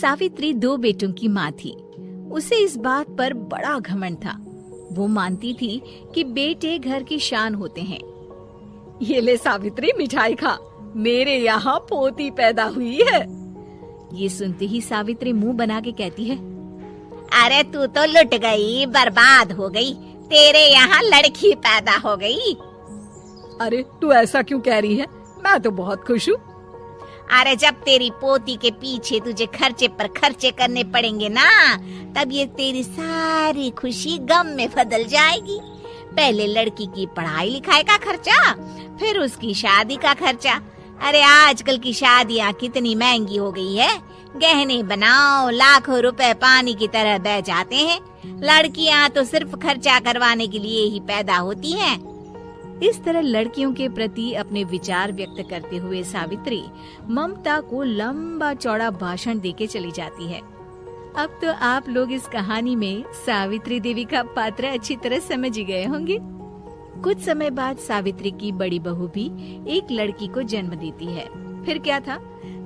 सावित्री 2 बेटों की माँ थी। उसे इस बात पर बड़ा घमंड था। वो मानती थी कि बेटे घर की शान होते हैं। ये ले सावित्री, मिठाई खा, मेरे यहाँ पोती पैदा हुई है। ये सुनते ही सावित्री मुंह बना के कहती है, अरे तू तो लुट गई, बर्बाद हो गई, तेरे यहाँ लड़की पैदा हो गई। अरे तू ऐसा क्यों कह रही है? मैं तो बहुत खुश हूँ। अरे जब तेरी पोती के पीछे तुझे खर्चे पर खर्चे करने पड़ेंगे ना, तब ये तेरी सारी खुशी गम में बदल जाएगी। पहले लड़की की पढ़ाई लिखाई का खर्चा, फिर उसकी शादी का खर्चा। अरे आजकल की शादियाँ कितनी महंगी हो गई है। गहने बनाओ, लाखों रुपए पानी की तरह बह जाते हैं। लड़कियाँ तो सिर्फ खर्चा करवाने के लिए ही पैदा होती हैं। इस तरह लड़कियों के प्रति अपने विचार व्यक्त करते हुए सावित्री ममता को लंबा चौड़ा भाषण देके चली जाती है। अब तो आप लोग इस कहानी में सावित्री देवी का पात्र अच्छी तरह समझ ही गए होंगे। कुछ समय बाद सावित्री की बड़ी बहू भी एक लड़की को जन्म देती है। फिर क्या था,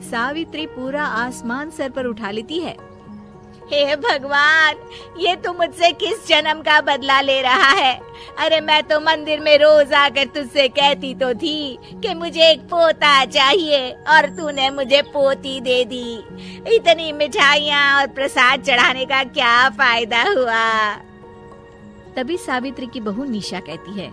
सावित्री पूरा आसमान सर पर उठा लेती है। हे भगवान, ये तू मुझसे किस जन्म का बदला ले रहा है? अरे मैं तो मंदिर में रोज आकर तुझसे कहती तो थी कि मुझे एक पोता चाहिए, और तूने मुझे पोती दे दी। इतनी मिठाइयाँ और प्रसाद चढ़ाने का क्या फायदा हुआ? तभी सावित्री की बहू निशा कहती है,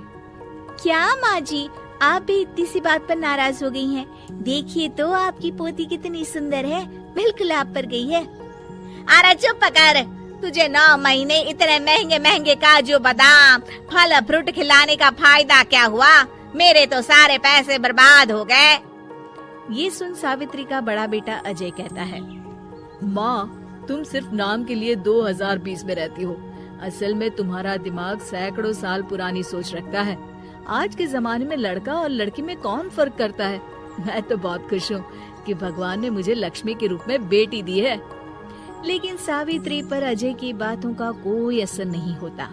क्या माँ जी, आप भी इतनी सी बात पर नाराज हो गई हैं? देखिए तो आपकी पोती कितनी सुंदर है, बिल्कुल आप पर गई है। अरे चुप कर, तुझे 9 महीने इतने महंगे महंगे काजू बादाम फल फ्रूट खिलाने का फायदा क्या हुआ? मेरे तो सारे पैसे बर्बाद हो गए। ये सुन सावित्री का बड़ा बेटा अजय कहता है, माँ, तुम सिर्फ नाम के लिए 2020 में रहती हो। असल में तुम्हारा दिमाग सैकड़ों साल पुरानी सोच रखता है। आज के जमाने में लड़का और लड़की में कौन फर्क करता है? मैं तो बहुत खुश हूँ कि भगवान ने मुझे लक्ष्मी के रूप में बेटी दी है। लेकिन सावित्री पर अजय की बातों का कोई असर नहीं होता।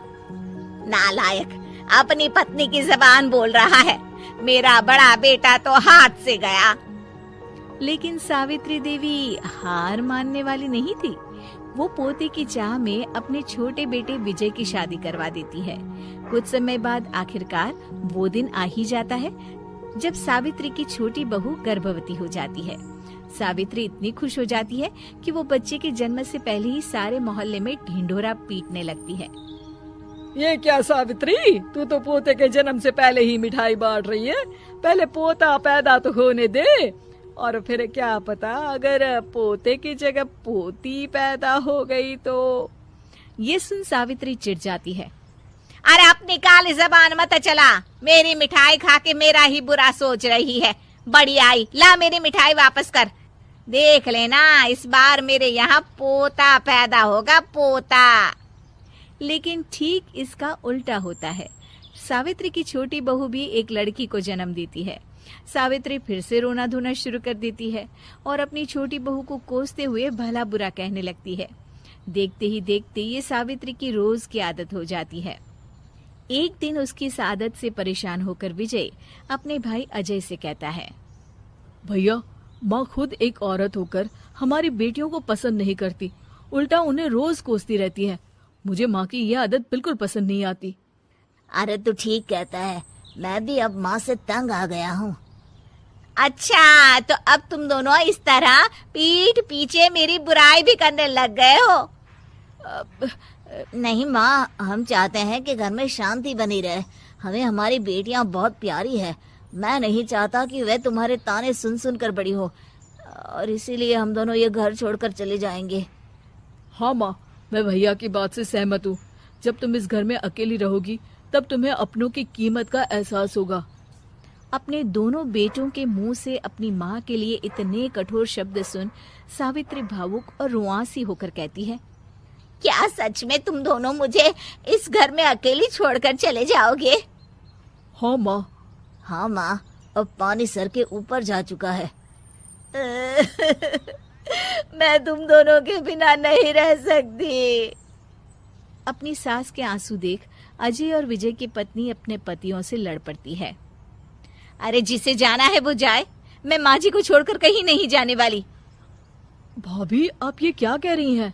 नालायक, अपनी पत्नी की जबान बोल रहा है। मेरा बड़ा बेटा तो हाथ से गया। लेकिन सावित्री देवी हार मानने वाली नहीं थी। वो पोते की चाह में अपने छोटे बेटे विजय की शादी करवा देती है। कुछ समय बाद आखिरकार वो दिन आ ही जाता है जब सावित्री की छोटी बहू गर्भवती हो जाती है। सावित्री इतनी खुश हो जाती है कि वो बच्चे के जन्म से पहले ही सारे मोहल्ले में ढिंढोरा पीटने लगती है। ये क्या सावित्री, तू तो पोते के जन्म से पहले ही मिठाई बांट रही है। पहले पोता पैदा तो होने दे, और फिर क्या पता अगर पोते की जगह पोती पैदा हो गई तो। ये सुन सावित्री चिढ़ जाती है। अरे अपनी काली जबान मत चला, मेरी मिठाई खा के मेरा ही बुरा सोच रही है। बड़ी आई, ला मेरी मिठाई वापस कर। देख लेना, इस बार मेरे यहाँ पोता पैदा होगा, पोता। लेकिन ठीक इसका उल्टा होता है। सावित्री की छोटी बहू भी एक लड़की को जन्म देती है। सावित्री फिर से रोना धोना शुरू कर देती है और अपनी छोटी बहू को कोसते हुए भला बुरा कहने लगती है। देखते ही देखते ये सावित्री की रोज की आदत हो जाती है। एक दिन उसकी इस आदत से परेशान होकर विजय अपने भाई अजय से कहता है, भैया, माँ खुद एक औरत होकर हमारी बेटियों को पसंद नहीं करती, उल्टा उन्हें रोज कोसती रहती है। मुझे माँ की यह आदत बिल्कुल पसंद नहीं आती। अरे तू ठीक कहता है, मैं भी अब माँ से तंग आ गया हूँ। अच्छा, तो अब तुम दोनों इस तरह पीठ पीछे मेरी बुराई भी करने लग गए हो? नहीं माँ, हम चाहते हैं कि घर में शांति बनी रहे। हमें हमारी बेटियाँ बहुत प्यारी है। मैं नहीं चाहता कि वे तुम्हारे ताने सुन सुन कर बड़ी हो, और इसीलिए हम दोनों ये घर छोड़कर चले जाएंगे। हाँ माँ, मैं भैया की बात से सहमत हूँ। जब तुम इस घर में अकेली रहोगी तब तुम्हें अपनों की कीमत का एहसास होगा। अपने दोनों बेटों के मुंह से अपनी माँ के लिए इतने कठोर शब्द सुन सावित्री भावुक और रुआंसी होकर कहती है, क्या सच में तुम दोनों मुझे इस घर में अकेली छोड़कर चले जाओगे? हाँ माँ। हाँ माँ, अब पानी सर के ऊपर जा चुका है। मैं तुम दोनों के बिना नहीं रह सकती। अपनी सास के आंसू देख अजय और विजय की पत्नी अपने पतियों से लड़ पड़ती है। अरे जिसे जाना है वो जाए, मैं माँ जी को छोड़कर कहीं नहीं जाने वाली। भाभी, आप ये क्या कह रही हैं?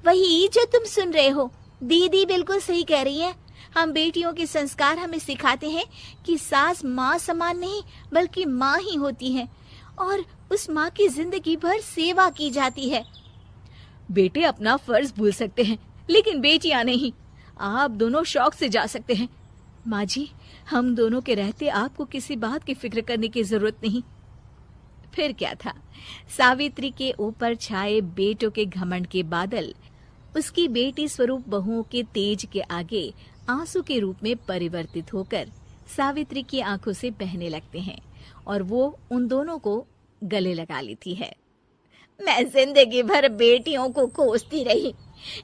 वही जो तुम सुन रहे हो, दीदी बिल्कुल सही कह रही है। हम बेटियों के संस्कार हमें सिखाते हैं कि सास माँ समान नहीं बल्कि माँ ही होती है और उस माँ की जिंदगी भर सेवा की जाती है। बेटे अपना फर्ज भूल सकते हैं, लेकिन बेटियां नहीं। आप दोनों शौक से जा सकते हैं। माँ जी, हम दोनों के रहते आपको किसी बात की फिक्र करने की जरूरत नहीं। फिर क्या था, सावित्री के ऊपर छाए बेटों के घमंड के बादल उसकी बेटी स्वरूप बहुओं के तेज के आगे आंसू के रूप में परिवर्तित होकर सावित्री की आंखों से बहने लगते हैं और वो उन दोनों को गले लगा लेती है। मैं जिंदगी भर बेटियों को कोसती रही,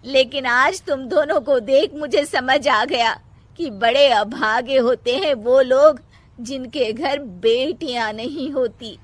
लेकिन आज तुम दोनों को देख मुझे समझ आ गया कि बड़े अभागे होते हैं वो लोग जिनके घर बेटियां नहीं होती।